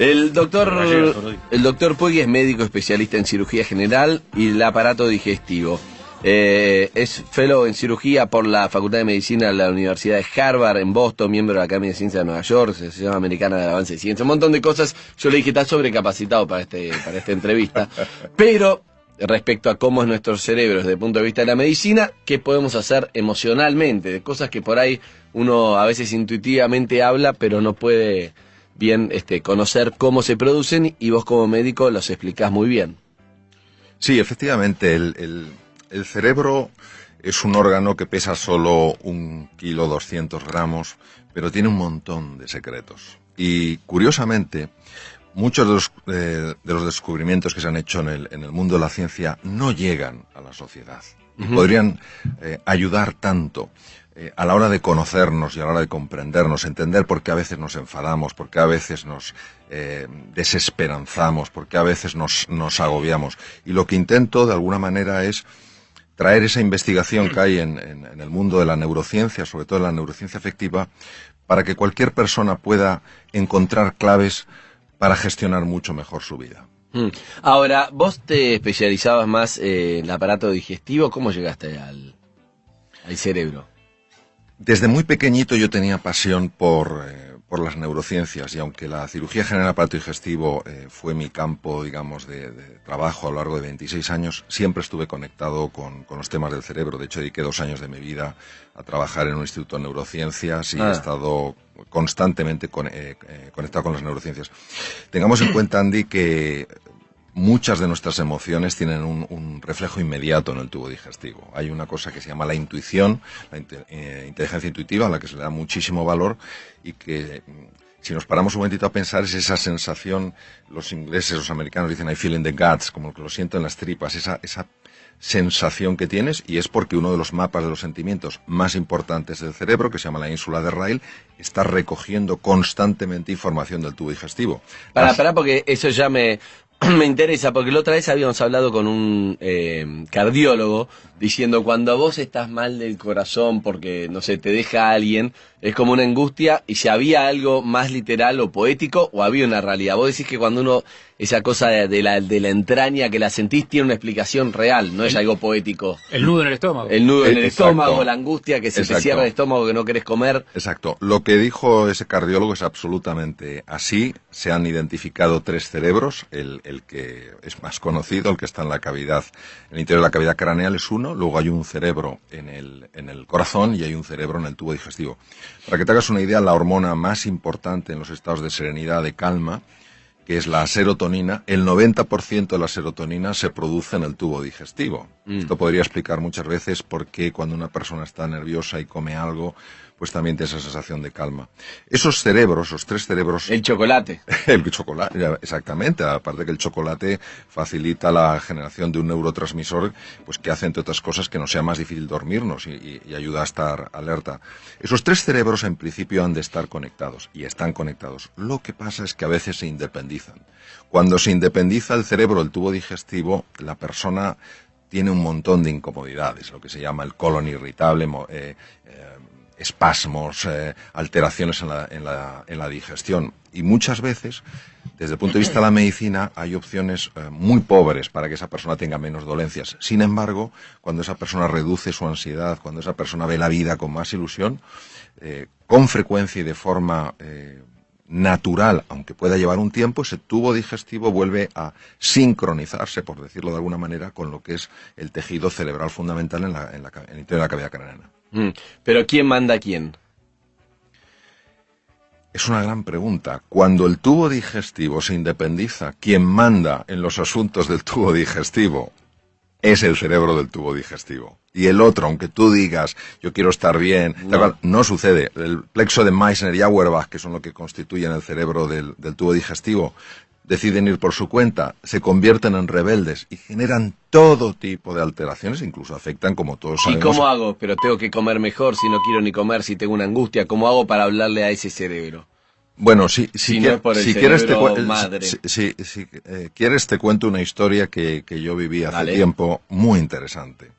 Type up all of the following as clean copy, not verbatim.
El doctor Puig es médico especialista en cirugía general y el aparato digestivo. Es fellow en cirugía por la Facultad de Medicina de la Universidad de Harvard en Boston, miembro de la Academia de Ciencias de Nueva York, Asociación Americana de Avance de Ciencia, un montón de cosas. Yo le dije, está sobrecapacitado para esta entrevista. Pero respecto a cómo es nuestro cerebro desde el punto de vista de la medicina, qué podemos hacer emocionalmente, de cosas que por ahí uno a veces intuitivamente habla, pero no puede bien conocer cómo se producen, y vos como médico los explicás muy bien. Sí, efectivamente, el cerebro es un órgano que pesa solo 1,2 kg, pero tiene un montón de secretos. Y curiosamente, muchos de los descubrimientos que se han hecho en el mundo de la ciencia no llegan a la sociedad. Y podrían ayudar tanto a la hora de conocernos y a la hora de comprendernos, entender por qué a veces nos enfadamos, por qué a veces nos desesperanzamos, por qué a veces nos agobiamos. Y lo que intento, de alguna manera, es traer esa investigación que hay en el mundo de la neurociencia, sobre todo en la neurociencia afectiva, para que cualquier persona pueda encontrar claves para gestionar mucho mejor su vida. Ahora, vos te especializabas más en el aparato digestivo. ¿Cómo llegaste al cerebro? Desde muy pequeñito yo tenía pasión por las neurociencias, y aunque la cirugía general del aparato digestivo fue mi campo, digamos, de trabajo a lo largo de 26 años, siempre estuve conectado con los temas del cerebro. De hecho, dediqué 2 años de mi vida a trabajar en un instituto de neurociencias y he estado constantemente conectado con las neurociencias. Tengamos en cuenta, Andy, que muchas de nuestras emociones tienen un reflejo inmediato en el tubo digestivo. Hay una cosa que se llama la intuición, la inteligencia intuitiva, a la que se le da muchísimo valor, y que, si nos paramos un momentito a pensar, es esa sensación, los ingleses, los americanos dicen I feel in the guts, como que lo siento en las tripas, esa sensación que tienes, y es porque uno de los mapas de los sentimientos más importantes del cerebro, que se llama la ínsula de Ryle, está recogiendo constantemente información del tubo digestivo. Pará, porque eso ya me interesa, porque la otra vez habíamos hablado con un cardiólogo diciendo, cuando vos estás mal del corazón porque, no sé, te deja alguien, es como una angustia, y si había algo más literal o poético, o había una realidad. Vos decís que cuando uno, esa cosa de la entraña que la sentís, tiene una explicación real, no es algo poético. El nudo en el estómago. El nudo en el Exacto. estómago, la angustia que se te cierra el estómago, que no querés comer. Exacto. Lo que dijo ese cardiólogo es absolutamente así. Se han identificado 3 cerebros. El que es más conocido, el que está en la cavidad, en el interior de la cavidad craneal, es uno. Luego hay un cerebro en el corazón y hay un cerebro en el tubo digestivo. Para que te hagas una idea, la hormona más importante en los estados de serenidad, de calma, que es la serotonina, el 90% de la serotonina se produce en el tubo digestivo. Esto podría explicar muchas veces por qué cuando una persona está nerviosa y come algo, pues también tiene esa sensación de calma. Esos cerebros, esos 3 cerebros... El chocolate. El chocolate, exactamente. Aparte que el chocolate facilita la generación de un neurotransmisor, pues que hace, entre otras cosas, que nos sea más difícil dormirnos y ayuda a estar alerta. Esos 3 cerebros en principio han de estar conectados, y están conectados. Lo que pasa es que a veces se independizan. Cuando se independiza el cerebro del tubo digestivo, la persona tiene un montón de incomodidades, lo que se llama el colon irritable, espasmos, alteraciones en la digestión. Y muchas veces, desde el punto de vista de la medicina, hay opciones muy pobres para que esa persona tenga menos dolencias. Sin embargo, cuando esa persona reduce su ansiedad, cuando esa persona ve la vida con más ilusión, con frecuencia y de forma natural, aunque pueda llevar un tiempo, ese tubo digestivo vuelve a sincronizarse, por decirlo de alguna manera, con lo que es el tejido cerebral fundamental en el interior de la cavidad craneana. Pero ¿quién manda a quién? Es una gran pregunta. Cuando el tubo digestivo se independiza, quien manda en los asuntos del tubo digestivo es el cerebro del tubo digestivo. Y el otro, aunque tú digas, yo quiero estar bien, no sucede. El plexo de Meissner y Auerbach, que son lo que constituyen el cerebro del tubo digestivo, deciden ir por su cuenta, se convierten en rebeldes y generan todo tipo de alteraciones, incluso afectan, como todos sabemos. ¿Y cómo hago? Pero tengo que comer mejor, si no quiero ni comer, si tengo una angustia. ¿Cómo hago para hablarle a ese cerebro? Bueno, si quieres te cuento una historia que yo viví hace tiempo, muy interesante.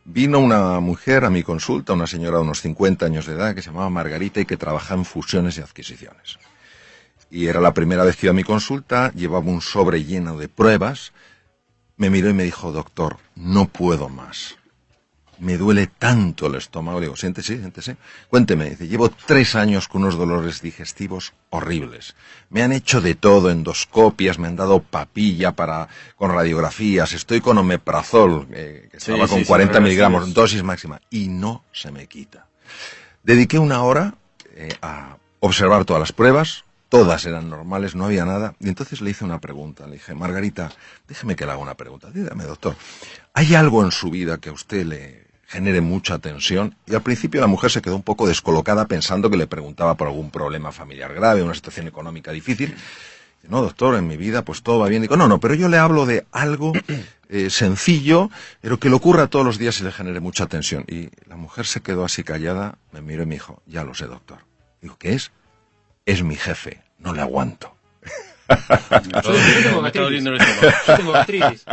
Vino una mujer a mi consulta, una señora de unos 50 años de edad, que se llamaba Margarita y que trabaja en fusiones y adquisiciones. Y era la primera vez que iba a mi consulta, llevaba un sobre lleno de pruebas, me miró y me dijo, doctor, no puedo más. Me duele tanto el estómago. Le digo, siéntese, siéntese. Cuénteme. Dice, llevo 3 años con unos dolores digestivos horribles. Me han hecho de todo, endoscopias, me han dado papilla con radiografías, estoy con omeprazol, que estaba con 40 miligramos, dosis máxima, y no se me quita. Dediqué 1 hora a observar todas las pruebas, todas eran normales, no había nada, y entonces le hice una pregunta. Le dije, Margarita, déjeme que le haga una pregunta. Dígame, doctor, ¿hay algo en su vida que a usted le genere mucha tensión? Y al principio la mujer se quedó un poco descolocada pensando que le preguntaba por algún problema familiar grave, una situación económica difícil. Dice, no, doctor, en mi vida pues todo va bien. Digo, no, pero yo le hablo de algo sencillo, pero que le ocurra todos los días y le genere mucha tensión. Y la mujer se quedó así callada, me miró y me dijo, ya lo sé, doctor. Digo, ¿qué es? Es mi jefe, no le aguanto. Yo tengo gastritis.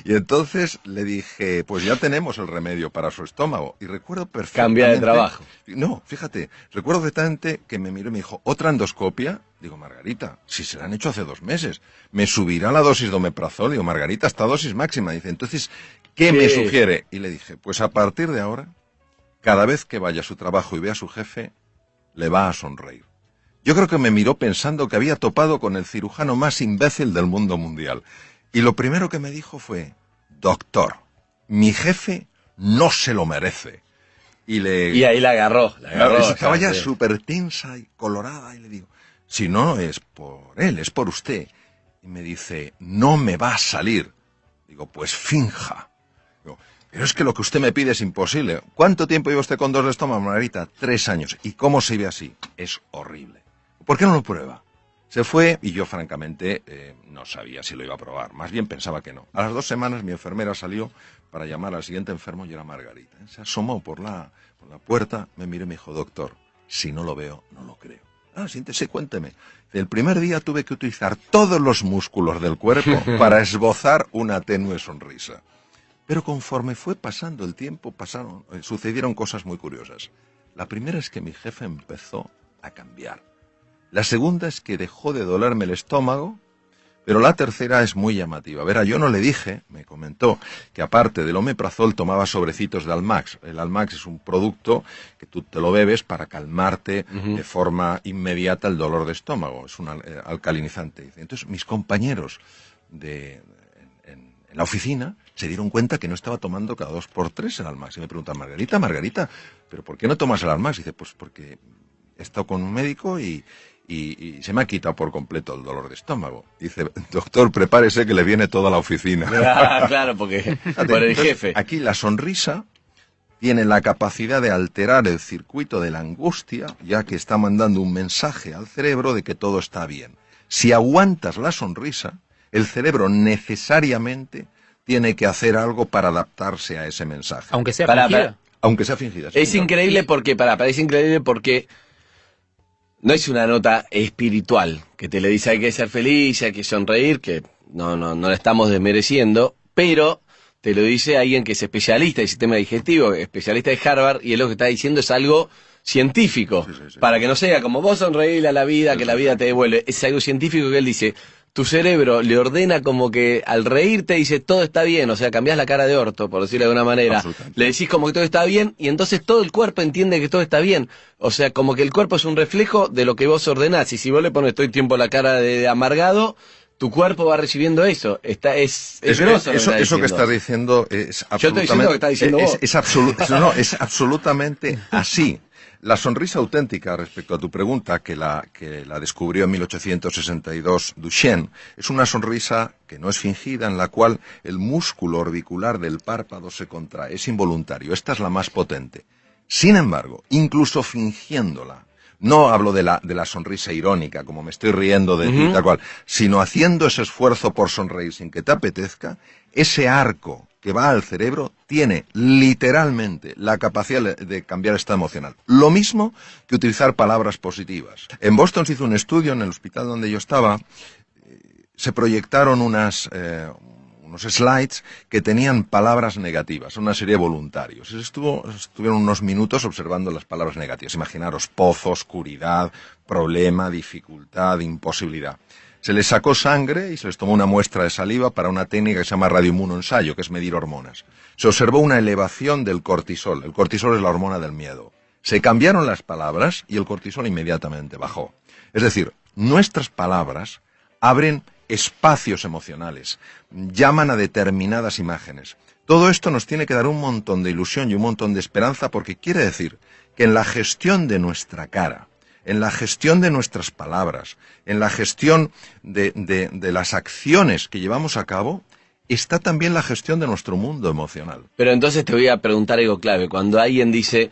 Y entonces le dije, pues ya tenemos el remedio para su estómago. Y recuerdo perfectamente... Cambia de trabajo. No, fíjate, recuerdo perfectamente que me miró y me dijo, ¿otra endoscopia? Digo, Margarita, si se la han hecho hace 2 meses, me subirá la dosis de omeprazol. Digo, Margarita, esta dosis máxima. Dice, entonces, ¿qué me sugiere? Y le dije, pues a partir de ahora, cada vez que vaya a su trabajo y vea a su jefe, le va a sonreír. Yo creo que me miró pensando que había topado con el cirujano más imbécil del mundo mundial. Y lo primero que me dijo fue, doctor, mi jefe no se lo merece. Y ahí la agarró. Estaba ya súper tensa y colorada y le digo, si no es por él, es por usted. Y me dice, no me va a salir. Digo, pues finja. Digo, pero es que lo que usted me pide es imposible. ¿Cuánto tiempo lleva usted con dolor de estómago, Margarita? 3 años. ¿Y cómo se ve así? Es horrible. ¿Por qué no lo prueba? Se fue y yo, francamente, no sabía si lo iba a probar. Más bien pensaba que no. A las 2 semanas mi enfermera salió para llamar al siguiente enfermo y era Margarita. Se asomó por la puerta, me miró y me dijo, doctor, si no lo veo, no lo creo. Ah, siéntese, cuénteme. El primer día tuve que utilizar todos los músculos del cuerpo para esbozar una tenue sonrisa. Pero conforme fue pasando el tiempo, sucedieron cosas muy curiosas. La primera es que mi jefe empezó a cambiar. La segunda es que dejó de dolerme el estómago, pero la tercera es muy llamativa. Verá, yo no le dije, me comentó, que aparte del omeprazol tomaba sobrecitos de Almax. El Almax es un producto que tú te lo bebes para calmarte de forma inmediata el dolor de estómago. Es un alcalinizante. Entonces, mis compañeros en la oficina se dieron cuenta que no estaba tomando cada 2 por 3 el Almax. Y me preguntan, Margarita, ¿pero por qué no tomas el Almax? Y dice, pues porque he estado con un médico y se me ha quitado por completo el dolor de estómago. Dice, doctor, prepárese que le viene toda la oficina. Claro, porque por el jefe. Aquí la sonrisa tiene la capacidad de alterar el circuito de la angustia, ya que está mandando un mensaje al cerebro de que todo está bien. Si aguantas la sonrisa, el cerebro necesariamente tiene que hacer algo para adaptarse a ese mensaje. Aunque sea fingida. Aunque sea fingida. Es increíble porque, es increíble porque no es una nota espiritual que te le dice hay que ser feliz, hay que sonreír, que no la estamos desmereciendo, pero te lo dice alguien que es especialista del sistema digestivo, especialista de Harvard, y él lo que está diciendo es algo científico, para que no sea como vos sonreírle a la vida, que la vida te devuelve. Es algo científico que él dice, tu cerebro le ordena como que al reírte dice todo está bien, o sea, cambiás la cara de orto, por decirlo de alguna manera, le decís como que todo está bien y entonces todo el cuerpo entiende que todo está bien, o sea, como que el cuerpo es un reflejo de lo que vos ordenás, y si vos le pones todo el tiempo la cara de amargado, tu cuerpo va recibiendo eso. Es grosso eso que estás diciendo es absolutamente... Yo estoy diciendo lo que estás diciendo vos. Es absolutamente así. La sonrisa auténtica, respecto a tu pregunta, que la descubrió en 1862 Duchenne, es una sonrisa que no es fingida, en la cual el músculo orbicular del párpado se contrae, es involuntario. Esta es la más potente. Sin embargo, incluso fingiéndola, no hablo de la sonrisa irónica, como me estoy riendo de ti, tal cual, sino haciendo ese esfuerzo por sonreír sin que te apetezca, ese arco que va al cerebro tiene literalmente la capacidad de cambiar estado emocional. Lo mismo que utilizar palabras positivas. En Boston se hizo un estudio, en el hospital donde yo estaba, se proyectaron unas unos slides que tenían palabras negativas, una serie de voluntarios. Estuvieron unos minutos observando las palabras negativas. Imaginaros, pozo, oscuridad, problema, dificultad, imposibilidad. Se les sacó sangre y se les tomó una muestra de saliva para una técnica que se llama radioinmunoensayo, que es medir hormonas. Se observó una elevación del cortisol. El cortisol es la hormona del miedo. Se cambiaron las palabras y el cortisol inmediatamente bajó. Es decir, nuestras palabras abren espacios emocionales, llaman a determinadas imágenes. Todo esto nos tiene que dar un montón de ilusión y un montón de esperanza, porque quiere decir que en la gestión de nuestra cara, en la gestión de nuestras palabras, en la gestión de las acciones que llevamos a cabo, está también la gestión de nuestro mundo emocional. Pero entonces te voy a preguntar algo clave. Cuando alguien dice,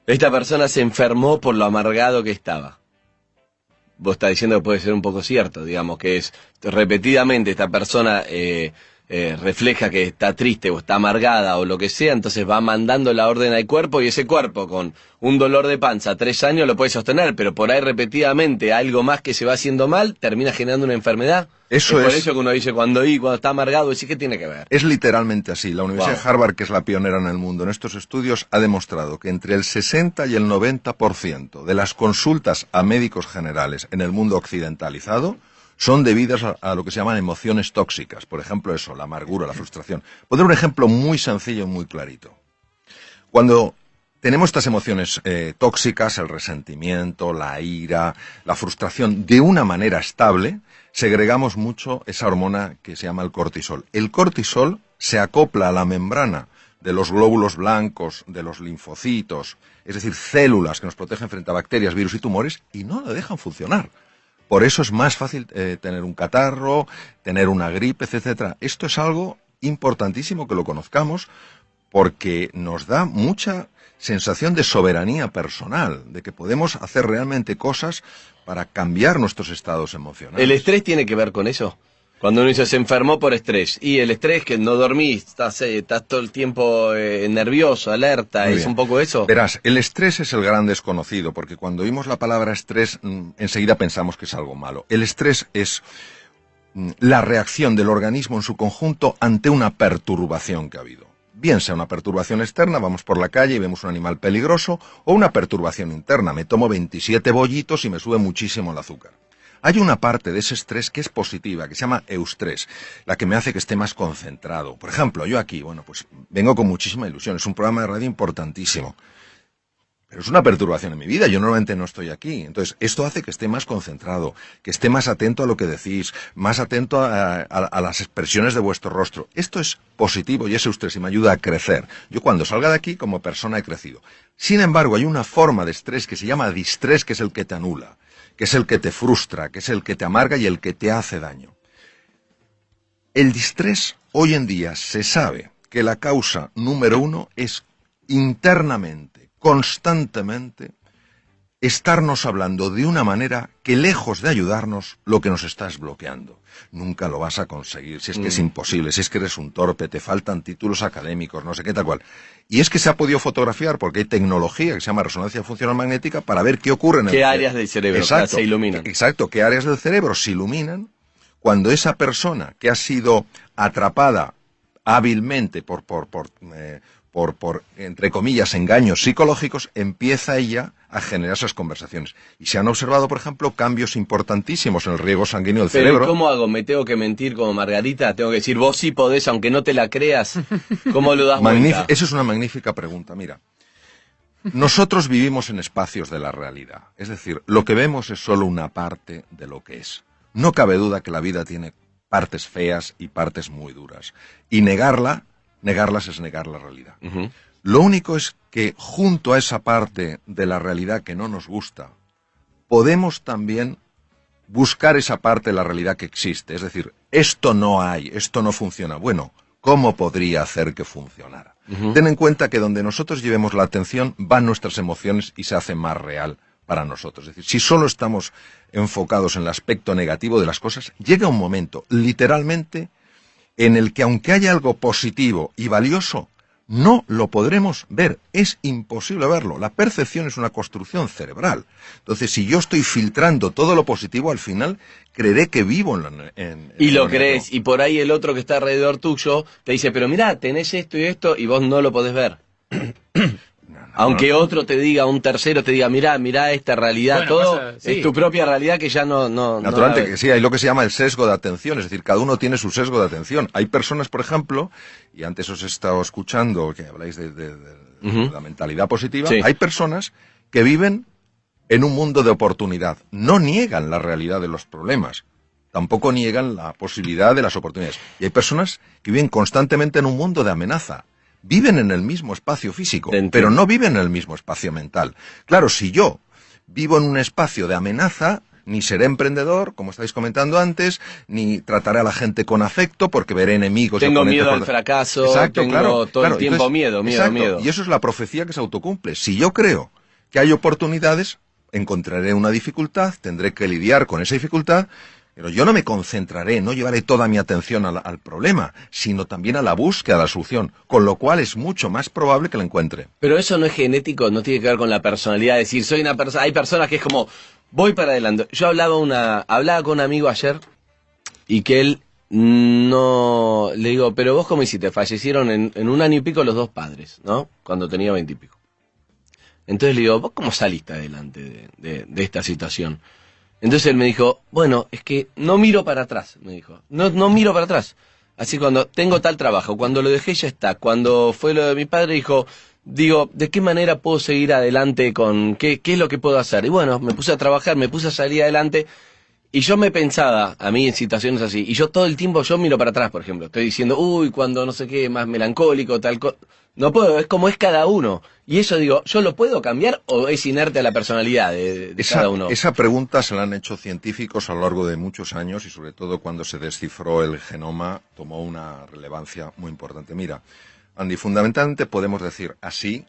esta persona se enfermó por lo amargado que estaba, vos estás diciendo que puede ser un poco cierto, digamos, que es repetidamente esta persona refleja que está triste o está amargada o lo que sea, entonces va mandando la orden al cuerpo y ese cuerpo con un dolor de panza 3 años lo puede sostener, pero por ahí repetidamente algo más que se va haciendo mal termina generando una enfermedad. Eso es por eso que uno dice cuando está amargado, ¿sí qué tiene que ver? Es literalmente así. La Universidad de Harvard, que es la pionera en el mundo en estos estudios, ha demostrado que entre el 60 y el 90% de las consultas a médicos generales en el mundo occidentalizado son debidas a lo que se llaman emociones tóxicas. Por ejemplo, eso, la amargura, la frustración. Pondré un ejemplo muy sencillo y muy clarito. Cuando tenemos estas emociones tóxicas, el resentimiento, la ira, la frustración, de una manera estable, segregamos mucho esa hormona que se llama el cortisol. El cortisol se acopla a la membrana de los glóbulos blancos, de los linfocitos, es decir, células que nos protegen frente a bacterias, virus y tumores, y no la dejan funcionar. Por eso es más fácil tener un catarro, tener una gripe, etcétera. Esto es algo importantísimo que lo conozcamos, porque nos da mucha sensación de soberanía personal, de que podemos hacer realmente cosas para cambiar nuestros estados emocionales. ¿El estrés tiene que ver con eso? Cuando uno dice se enfermó por estrés, y el estrés que no dormís, estás todo el tiempo nervioso, alerta, Muy ¿es bien. un poco eso? Verás, el estrés es el gran desconocido, porque cuando oímos la palabra estrés, enseguida pensamos que es algo malo. El estrés es la reacción del organismo en su conjunto ante una perturbación que ha habido. Bien sea una perturbación externa, vamos por la calle y vemos un animal peligroso, o una perturbación interna, me tomo 27 bollitos y me sube muchísimo el azúcar. Hay una parte de ese estrés que es positiva, que se llama eustrés, la que me hace que esté más concentrado. Por ejemplo, yo aquí, pues vengo con muchísima ilusión, es un programa de radio importantísimo, pero es una perturbación en mi vida, yo normalmente no estoy aquí. Entonces, esto hace que esté más concentrado, que esté más atento a lo que decís, más atento a las expresiones de vuestro rostro. Esto es positivo y es eustrés y me ayuda a crecer. Yo cuando salga de aquí, como persona he crecido. Sin embargo, hay una forma de estrés que se llama distrés, que es el que te anula, que es el que te frustra, que es el que te amarga y el que te hace daño. El distrés, hoy en día, se sabe que la causa número 1 es internamente, constantemente, estarnos hablando de una manera que, lejos de ayudarnos, lo que nos está es bloqueando. Nunca lo vas a conseguir, si es que es imposible, si es que eres un torpe, te faltan títulos académicos, no sé qué tal cual. Y es que se ha podido fotografiar porque hay tecnología que se llama resonancia funcional magnética para ver qué ocurre en el cerebro. ¿Qué áreas del cerebro se iluminan? Exacto, qué áreas del cerebro se iluminan cuando esa persona que ha sido atrapada hábilmente por entre comillas, engaños psicológicos, empieza ella a generar esas conversaciones. Y se han observado, por ejemplo, cambios importantísimos en el riego sanguíneo del cerebro. Pero ¿cómo hago? ¿Me tengo que mentir como Margarita? ¿Tengo que decir, vos sí podés, aunque no te la creas? ¿Cómo lo das vuelta? Esa es una magnífica pregunta. Mira, nosotros vivimos en espacios de la realidad. Es decir, lo que vemos es solo una parte de lo que es. No cabe duda que la vida tiene partes feas y partes muy duras. Y negarlas es negar la realidad. Uh-huh. Lo único es que junto a esa parte de la realidad que no nos gusta, podemos también buscar esa parte de la realidad que existe. Es decir, esto no hay, esto no funciona. Bueno, ¿cómo podría hacer que funcionara? Uh-huh. Ten en cuenta que donde nosotros llevemos la atención van nuestras emociones y se hace más real para nosotros. Es decir, si solo estamos enfocados en el aspecto negativo de las cosas, llega un momento, literalmente, en el que aunque haya algo positivo y valioso, no lo podremos ver, es imposible verlo. La percepción es una construcción cerebral. Entonces, si yo estoy filtrando todo lo positivo, al final creeré que vivo y lo negro. crees, y por ahí el otro que está alrededor tuyo te dice, pero mirá, tenés esto y esto, y vos no lo podés ver. Aunque otro te diga, un tercero te diga, mirá esta realidad, Bueno, todo pasa, sí. es tu propia realidad que ya no Naturalmente, no- que sí, hay lo que se llama el sesgo de atención, es decir, cada uno tiene su sesgo de atención. Hay personas, por ejemplo, y antes os he estado escuchando que habláis de Ujú. la mentalidad positiva, Sí. hay personas que viven en un mundo de oportunidad, no niegan la realidad de los problemas, tampoco niegan la posibilidad de las oportunidades. Y hay personas que viven constantemente en un mundo de amenaza. Viven en el mismo espacio físico, Te entiendo. pero no viven en el mismo espacio mental. Claro, si yo vivo en un espacio de amenaza, ni seré emprendedor, como estáis comentando antes, ni trataré a la gente con afecto, porque veré enemigos. y Tengo oponentes miedo por al fracaso, Exacto, tengo claro, todo el claro. tiempo Entonces, miedo. exacto, y eso es la profecía que se autocumple. Si yo creo que hay oportunidades, encontraré una dificultad, tendré que lidiar con esa dificultad, pero yo no me concentraré, no llevaré toda mi atención al problema, sino también a la búsqueda de la solución, con lo cual es mucho más probable que la encuentre. Pero eso no es genético, no tiene que ver con la personalidad, es decir, soy una persona, hay personas que es como, voy para adelante. Yo hablaba con un amigo ayer, y que él no, le digo, pero vos cómo hiciste, fallecieron en un año y pico los dos padres, ¿no? Cuando tenía 20 y pico. Entonces le digo, ¿vos cómo saliste adelante de esta situación? Entonces él me dijo, bueno, es que no miro para atrás, me dijo. No miro para atrás. Así cuando tengo tal trabajo, cuando lo dejé ya está. Cuando fue lo de mi padre, digo, ¿de qué manera puedo seguir adelante con qué es lo que puedo hacer? Y bueno, me puse a trabajar, me puse a salir adelante. Y yo me pensaba, a mí en situaciones así, y yo todo el tiempo yo miro para atrás, por ejemplo. Estoy diciendo, uy, cuando no sé qué, más melancólico, tal cosa. No puedo, es como es cada uno. Y eso digo, ¿yo lo puedo cambiar o es inerte a la personalidad de cada uno? Esa pregunta se la han hecho científicos a lo largo de muchos años y sobre todo cuando se descifró el genoma tomó una relevancia muy importante. Mira, Andy, fundamentalmente podemos decir así,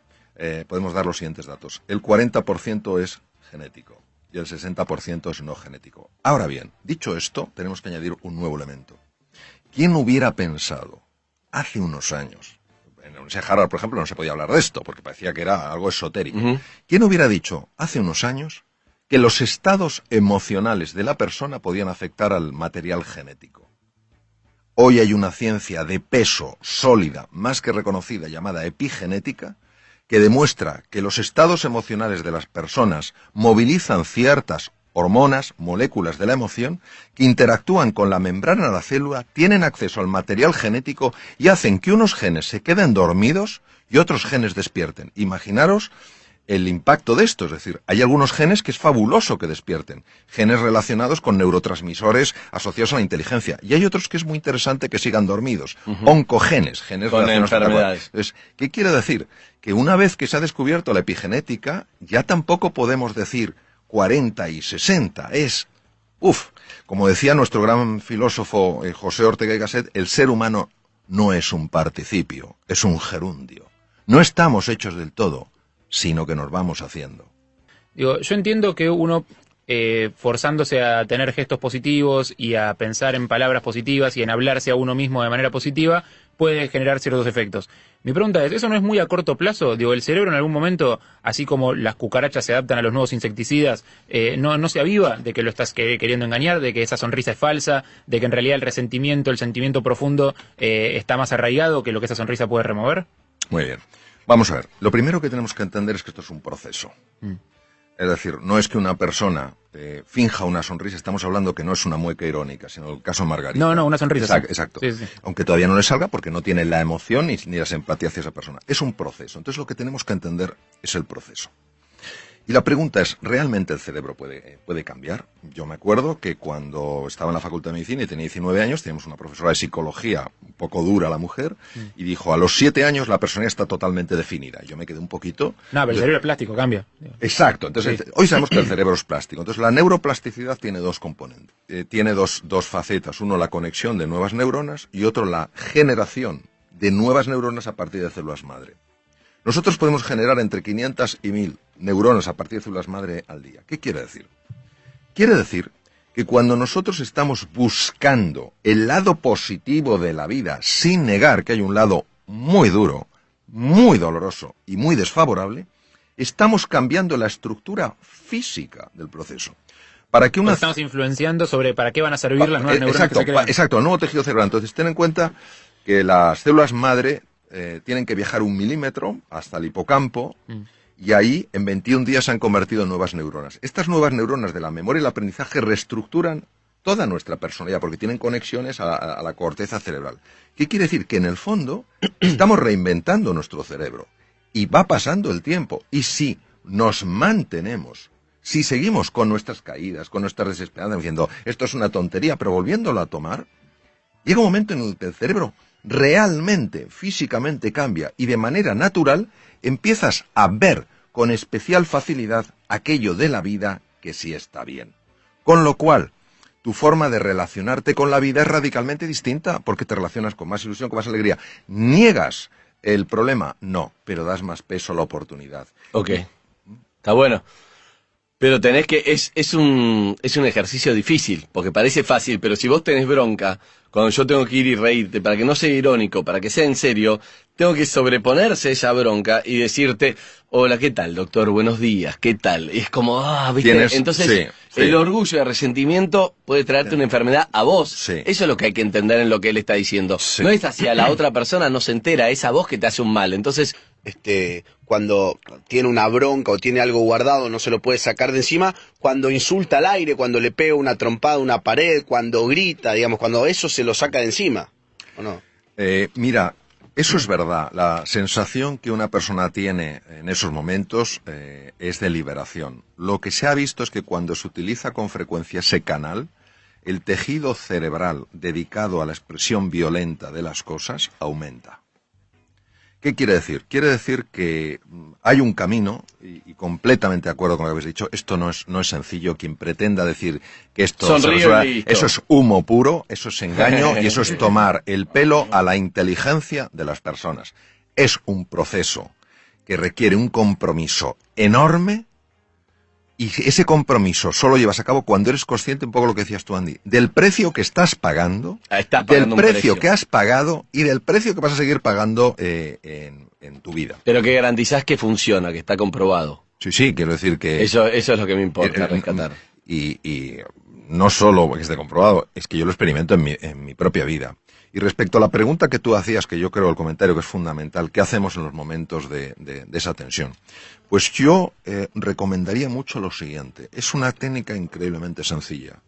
podemos dar los siguientes datos. El 40% es genético y el 60% es no genético. Ahora bien, dicho esto, tenemos que añadir un nuevo elemento. ¿Quién hubiera pensado hace unos años? En la Universidad de Harvard, por ejemplo, no se podía hablar de esto, porque parecía que era algo esotérico. Ujú. ¿Quién hubiera dicho hace unos años que los estados emocionales de la persona podían afectar al material genético? Hoy hay una ciencia de peso sólida, más que reconocida, llamada epigenética, que demuestra que los estados emocionales de las personas movilizan ciertas hormonas, moléculas de la emoción, que interactúan con la membrana de la célula, tienen acceso al material genético y hacen que unos genes se queden dormidos y otros genes despierten. Imaginaros el impacto de esto, es decir, hay algunos genes que es fabuloso que despierten, genes relacionados con neurotransmisores asociados a la inteligencia, y hay otros que es muy interesante que sigan dormidos, oncogenes, genes Con relacionados enfermedades. Entonces, ¿qué quiere decir? Que una vez que se ha descubierto la epigenética, ya tampoco podemos decir 40 y 60, como decía nuestro gran filósofo José Ortega y Gasset, el ser humano no es un participio, es un gerundio. No estamos hechos del todo, sino que nos vamos haciendo. Digo, yo entiendo que uno, forzándose a tener gestos positivos y a pensar en palabras positivas y en hablarse a uno mismo de manera positiva, puede generar ciertos efectos. Mi pregunta es, ¿eso no es muy a corto plazo? Digo, el cerebro en algún momento, así como las cucarachas se adaptan a los nuevos insecticidas, no se aviva de que lo estás queriendo engañar, de que esa sonrisa es falsa, de que en realidad el resentimiento, el sentimiento profundo está más arraigado que lo que esa sonrisa puede remover. Muy bien. Vamos a ver, lo primero que tenemos que entender es que esto es un proceso. Es decir, no es que una persona finja una sonrisa, estamos hablando que no es una mueca irónica, sino el caso Margarita. No, una sonrisa. Exacto. Sí, sí. Aunque todavía no le salga porque no tiene la emoción ni la simpatía hacia esa persona. Es un proceso. Entonces lo que tenemos que entender es el proceso. Y la pregunta es, ¿realmente el cerebro puede cambiar? Yo me acuerdo que cuando estaba en la Facultad de Medicina y tenía 19 años, teníamos una profesora de psicología, un poco dura la mujer, y dijo, a los 7 años la personalidad está totalmente definida. Yo me quedé un poquito... No, pero el cerebro es plástico, cambia. Exacto. Entonces, Sí. hoy sabemos que el cerebro es plástico. Entonces, la neuroplasticidad tiene dos componentes. Tiene dos facetas. Uno, la conexión de nuevas neuronas y otro, la generación de nuevas neuronas a partir de células madre. Nosotros podemos generar entre 500 y 1000 neuronas a partir de células madre al día. ¿Qué quiere decir? Quiere decir que cuando nosotros estamos buscando el lado positivo de la vida, sin negar que hay un lado muy duro, muy doloroso y muy desfavorable, estamos cambiando la estructura física del proceso. Para que estamos influenciando sobre para qué van a servir las nuevas neuronas que se crean. Exacto, el nuevo tejido cerebral. Entonces, ten en cuenta que las células madre tienen que viajar 1 milímetro hasta el hipocampo y ahí en 21 días se han convertido en nuevas neuronas. Estas nuevas neuronas de la memoria y el aprendizaje reestructuran toda nuestra personalidad porque tienen conexiones a la corteza cerebral. ¿Qué quiere decir? Que en el fondo estamos reinventando nuestro cerebro y va pasando el tiempo. Y si nos mantenemos, si seguimos con nuestras caídas, con nuestras desesperanzas, diciendo esto es una tontería, pero volviéndolo a tomar, llega un momento en el que el cerebro realmente, físicamente cambia y de manera natural empiezas a ver con especial facilidad aquello de la vida que sí está bien. Con lo cual, tu forma de relacionarte con la vida es radicalmente distinta porque te relacionas con más ilusión, con más alegría. ¿Niegas el problema? No, pero das más peso a la oportunidad. Ok, está bueno. Pero tenés que, es un ejercicio difícil, porque parece fácil, pero si vos tenés bronca, cuando yo tengo que ir y reírte, para que no sea irónico, para que sea en serio, tengo que sobreponerse a esa bronca y decirte, hola, ¿qué tal, doctor? Buenos días, ¿qué tal? Y es como, ¿viste? Entonces, sí. El orgullo y el resentimiento puede traerte una enfermedad a vos. Sí. Eso es lo que hay que entender en lo que él está diciendo. Sí. No es hacia la otra persona, no se entera, es a vos que te hace un mal. Entonces, cuando tiene una bronca o tiene algo guardado, no se lo puede sacar de encima, cuando insulta al aire, cuando le pega una trompada a una pared, cuando grita, digamos, cuando eso se lo saca de encima, ¿o no? Mira, eso es verdad. La sensación que una persona tiene en esos momentos es de liberación. Lo que se ha visto es que cuando se utiliza con frecuencia ese canal, el tejido cerebral dedicado a la expresión violenta de las cosas aumenta. ¿Qué quiere decir? Quiere decir que hay un camino, y completamente de acuerdo con lo que habéis dicho, esto no es sencillo. Quien pretenda decir que esto eso es humo puro, eso es engaño y eso es tomar el pelo a la inteligencia de las personas. Es un proceso que requiere un compromiso enorme y ese compromiso solo llevas a cabo cuando eres consciente, un poco lo que decías tú, Andy, del precio que estás pagando, del precio que has pagado y del precio que vas a seguir pagando en tu vida. Pero que garantizás que funciona, que está comprobado. Sí, quiero decir que... Eso es lo que me importa rescatar. Y no solo que esté comprobado, es que yo lo experimento en mi propia vida. Y respecto a la pregunta que tú hacías, que yo creo el comentario que es fundamental, ¿qué hacemos en los momentos de esa tensión? Pues yo recomendaría mucho lo siguiente. Es una técnica increíblemente sencilla.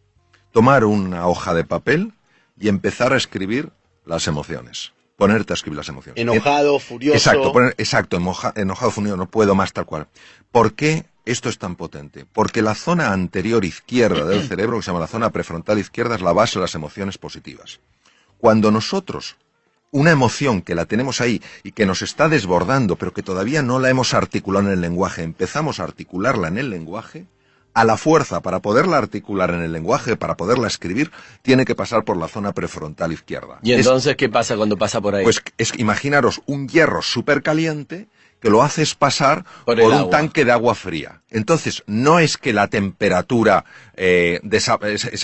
Tomar una hoja de papel y empezar a escribir las emociones. Ponerte a escribir las emociones. Enojado, furioso. Exacto, enojado, furioso, no puedo más, tal cual. ¿Por qué esto es tan potente? Porque la zona anterior izquierda del cerebro, que se llama la zona prefrontal izquierda, es la base de las emociones positivas. Cuando nosotros, una emoción que la tenemos ahí y que nos está desbordando, pero que todavía no la hemos articulado en el lenguaje, empezamos a articularla en el lenguaje, a la fuerza, para poderla articular en el lenguaje, para poderla escribir, tiene que pasar por la zona prefrontal izquierda. ¿Y entonces qué pasa cuando pasa por ahí? Pues imaginaros un hierro súper caliente que lo haces pasar por un tanque de agua fría. Entonces, no es que la temperatura, ese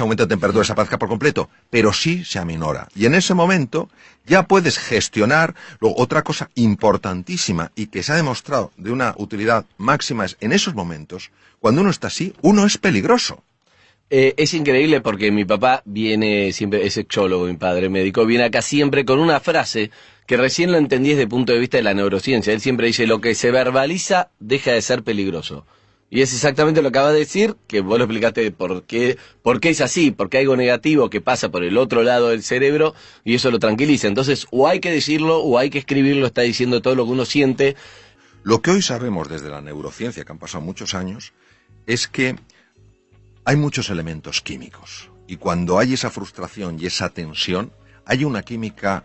aumento de temperatura desaparezca por completo, pero sí se aminora. Y en ese momento ya puedes gestionar. Luego, otra cosa importantísima y que se ha demostrado de una utilidad máxima es, en esos momentos, cuando uno está así, uno es peligroso. Es increíble porque mi papá viene siempre, es sexólogo, mi padre médico, viene acá siempre con una frase que recién lo entendí desde el punto de vista de la neurociencia. Él siempre dice, lo que se verbaliza deja de ser peligroso. Y es exactamente lo que acabas de decir, que vos lo explicaste por qué es así, porque hay algo negativo que pasa por el otro lado del cerebro y eso lo tranquiliza. Entonces, o hay que decirlo o hay que escribirlo, está diciendo todo lo que uno siente. Lo que hoy sabemos desde la neurociencia, que han pasado muchos años, es que hay muchos elementos químicos. Y cuando hay esa frustración y esa tensión, hay una química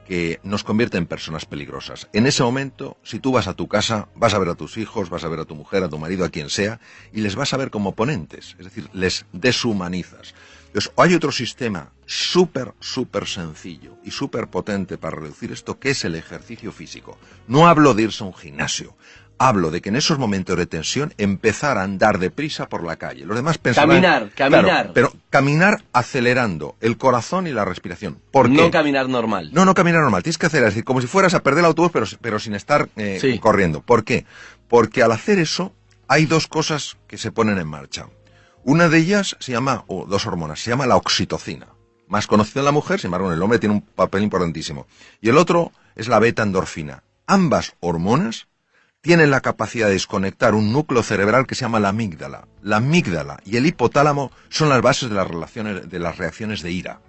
que nos convierte en personas peligrosas. En ese momento, si tú vas a tu casa, vas a ver a tus hijos, vas a ver a tu mujer, a tu marido, a quien sea, y les vas a ver como oponentes, es decir, les deshumanizas. Entonces, hay otro sistema súper sencillo y súper potente para reducir esto, que es el ejercicio físico. No hablo de irse a un gimnasio, hablo de que en esos momentos de tensión empezar a andar deprisa por la calle. Los demás pensarán... Caminar. Claro, pero caminar acelerando el corazón y la respiración. ¿Por qué? No caminar normal. No caminar normal. Tienes que acelerar, es decir, como si fueras a perder el autobús, pero sin estar Sí. corriendo. ¿Por qué? Porque al hacer eso hay dos cosas que se ponen en marcha. Una de ellas se llama, o dos hormonas, se llama la oxitocina. Más conocida en la mujer, sin embargo en el hombre tiene un papel importantísimo. Y el otro es la beta-endorfina. Ambas hormonas tienen la capacidad de desconectar un núcleo cerebral que se llama la amígdala. La amígdala y el hipotálamo son las bases de las reacciones de ira.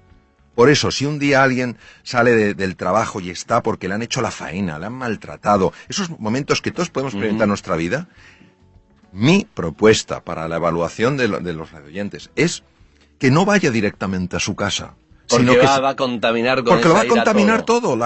Por eso, si un día alguien sale del trabajo y está porque le han hecho la faena, le han maltratado, esos momentos que todos podemos experimentar en nuestra vida, mi propuesta para la evaluación de los radioyentes es que no vaya directamente a su casa. Porque sino que va a contaminar con porque lo va a esa ira contaminar todo.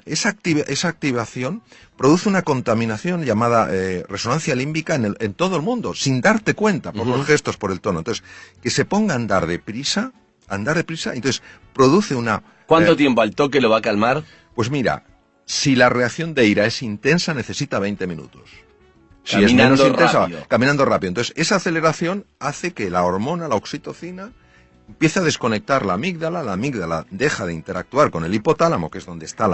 Esa activación produce una contaminación llamada resonancia límbica en todo el mundo, sin darte cuenta, por los gestos, por el tono. Entonces, que se ponga a andar deprisa, entonces produce una... ¿Cuánto tiempo al toque lo va a calmar? Pues mira, si la reacción de ira es intensa, necesita 20 minutos. Si Caminando es menos intensa, rápido. caminando rápido. Entonces, esa aceleración hace que la hormona, la oxitocina, empieza a desconectar la amígdala deja de interactuar con el hipotálamo, que es donde está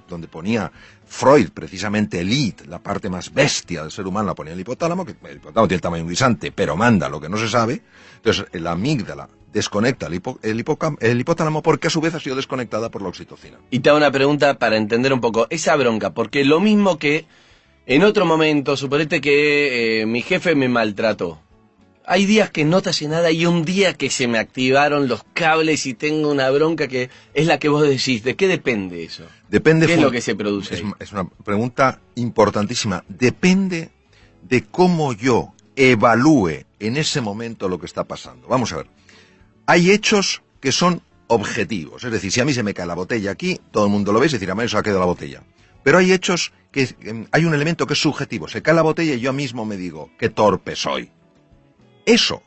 donde ponía Freud, precisamente el id, la parte más bestia del ser humano, la ponía el hipotálamo, que el hipotálamo tiene el tamaño guisante, pero manda lo que no se sabe. Entonces, la amígdala desconecta el hipotálamo porque a su vez ha sido desconectada por la oxitocina. Y te hago una pregunta para entender un poco esa bronca, porque lo mismo que en otro momento, suponete que mi jefe me maltrató. Hay días que no te hace nada y un día que se me activaron los cables y tengo una bronca que es la que vos decís. ¿De qué depende eso? Depende. ¿Qué es lo que se produce ahí? Es una pregunta importantísima. Depende de cómo yo evalúe en ese momento lo que está pasando. Vamos a ver. Hay hechos que son objetivos. Es decir, si a mí se me cae la botella aquí, todo el mundo lo ve y se dirá, a mí se ha caído la botella. Pero hay hechos que hay un elemento que es subjetivo. Se cae la botella y yo mismo me digo, qué torpe soy. Eso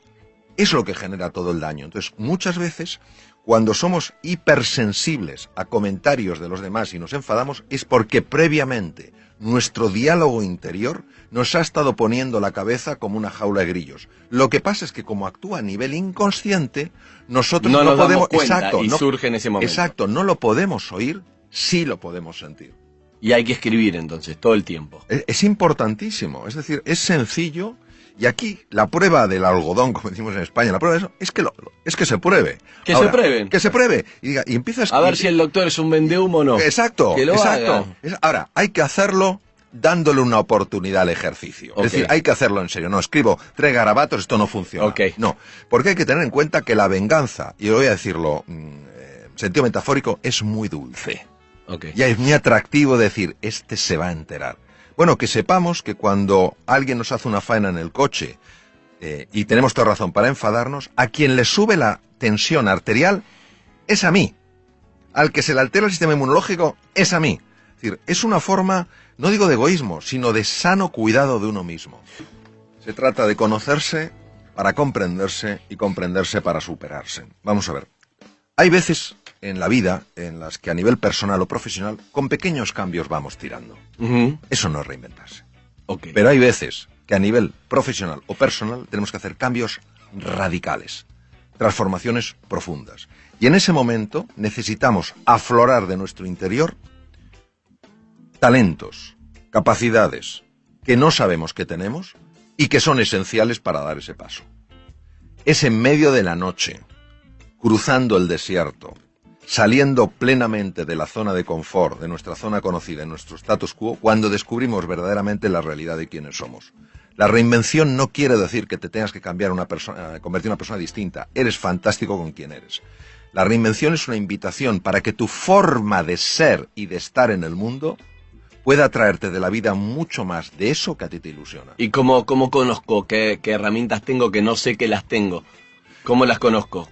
es lo que genera todo el daño. Entonces, muchas veces, cuando somos hipersensibles a comentarios de los demás y nos enfadamos, es porque previamente nuestro diálogo interior nos ha estado poniendo la cabeza como una jaula de grillos. Lo que pasa es que como actúa a nivel inconsciente, nosotros no nos podemos... damos cuenta exacto, y surge en ese momento. Exacto, no lo podemos oír, sí lo podemos sentir. Y hay que escribir entonces, todo el tiempo. Es importantísimo, es decir, es sencillo. Y aquí la prueba del algodón, como decimos en España, la prueba de eso es que se pruebe. Que Ahora, se pruebe. Que se pruebe. Y empiezas A ver si el doctor es un vendehumo o no. Exacto, Que lo exacto. haga. Ahora, hay que hacerlo dándole una oportunidad al ejercicio. Ok. Es decir, hay que hacerlo en serio. No escribo 3 garabatos, esto no funciona. Ok. No, porque hay que tener en cuenta que la venganza, y voy a decirlo en sentido metafórico, es muy dulce. Okay. Ya es muy atractivo decir, este se va a enterar. Bueno, que sepamos que cuando alguien nos hace una faena en el coche, y tenemos toda razón para enfadarnos, a quien le sube la tensión arterial es a mí. Al que se le altera el sistema inmunológico es a mí. Es decir, es una forma, no digo de egoísmo, sino de sano cuidado de uno mismo. Se trata de conocerse para comprenderse y comprenderse para superarse. Vamos a ver. Hay veces en la vida en las que a nivel personal o profesional, con pequeños cambios vamos tirando. Eso no es reinventarse. Okay. Pero hay veces que a nivel profesional o personal tenemos que hacer cambios radicales, transformaciones profundas. Y en ese momento necesitamos aflorar de nuestro interior talentos, capacidades que no sabemos que tenemos y que son esenciales para dar ese paso. Es en medio de la noche, cruzando el desierto, saliendo plenamente de la zona de confort, de nuestra zona conocida, de nuestro status quo, cuando descubrimos verdaderamente la realidad de quiénes somos. La reinvención no quiere decir que te tengas que cambiar convertir en una persona distinta. Eres fantástico con quien eres. La reinvención es una invitación para que tu forma de ser y de estar en el mundo pueda traerte de la vida mucho más de eso que a ti te ilusiona. ¿Y cómo conozco qué herramientas tengo que no sé que las tengo? ¿Cómo las conozco?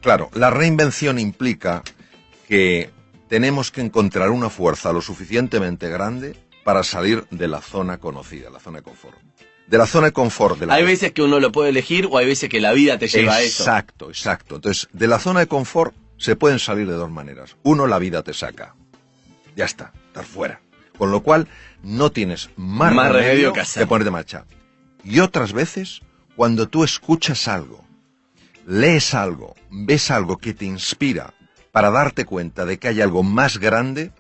Claro, la reinvención implica que tenemos que encontrar una fuerza lo suficientemente grande para salir de la zona conocida, la zona de confort. De la zona de confort. Hay veces que uno lo puede elegir o hay veces que la vida te lleva a eso. Exacto. Entonces, de la zona de confort se pueden salir de dos maneras. Uno, la vida te saca. Ya está, estás fuera. Con lo cual, no tienes más remedio que ponerte en marcha. Y otras veces, cuando tú escuchas algo, lees algo, ves algo que te inspira para darte cuenta de que hay algo más grande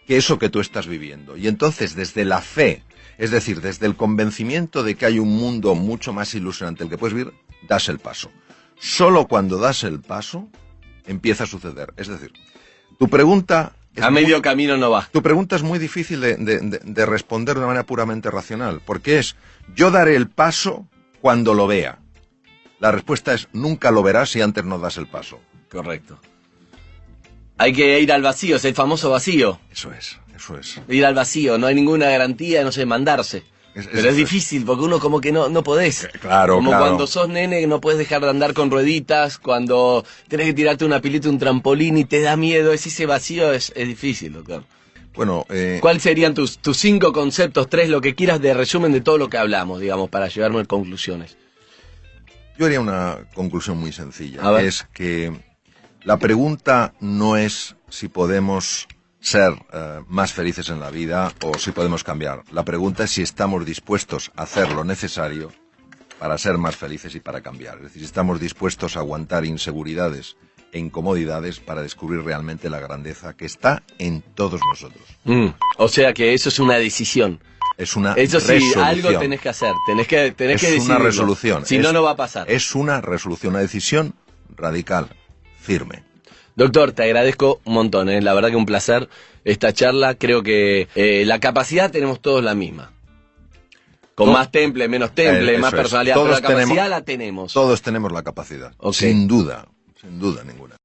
que eso que tú estás viviendo. Y entonces, desde la fe, es decir, desde el convencimiento de que hay un mundo mucho más ilusionante el que puedes vivir, das el paso. Solo cuando das el paso, empieza a suceder. Es decir, tu pregunta... A medio camino no va. Tu pregunta es muy difícil de responder de una manera puramente racional, porque es, yo daré el paso cuando lo vea. La respuesta es, nunca lo verás si antes no das el paso. Correcto. Hay que ir al vacío, es el famoso vacío. Eso es. Ir al vacío, no hay ninguna garantía, no sé, mandarse. Pero es difícil, porque uno como que no podés. Claro, como cuando sos nene no podés dejar de andar con rueditas, cuando tenés que tirarte una pileta, un trampolín y te da miedo, ese vacío es difícil, doctor. Bueno, ¿cuáles serían tus 5 conceptos, 3, lo que quieras de resumen de todo lo que hablamos, digamos, para llevarme a conclusiones? Yo haría una conclusión muy sencilla. Es que la pregunta no es si podemos ser más felices en la vida o si podemos cambiar. La pregunta es si estamos dispuestos a hacer lo necesario para ser más felices y para cambiar. Es decir, si estamos dispuestos a aguantar inseguridades e incomodidades para descubrir realmente la grandeza que está en todos nosotros. O sea que eso es una decisión. Es una resolución. Eso sí, algo tenés que hacer. Tenés que decidirlo. Es una resolución. Si no, no va a pasar. Es una resolución, una decisión radical, firme. Doctor, te agradezco un montón, la verdad que un placer esta charla. Creo que la capacidad tenemos todos la misma. Con más temple, menos temple, más personalidad, pero la capacidad la tenemos. Todos tenemos la capacidad, sin duda ninguna.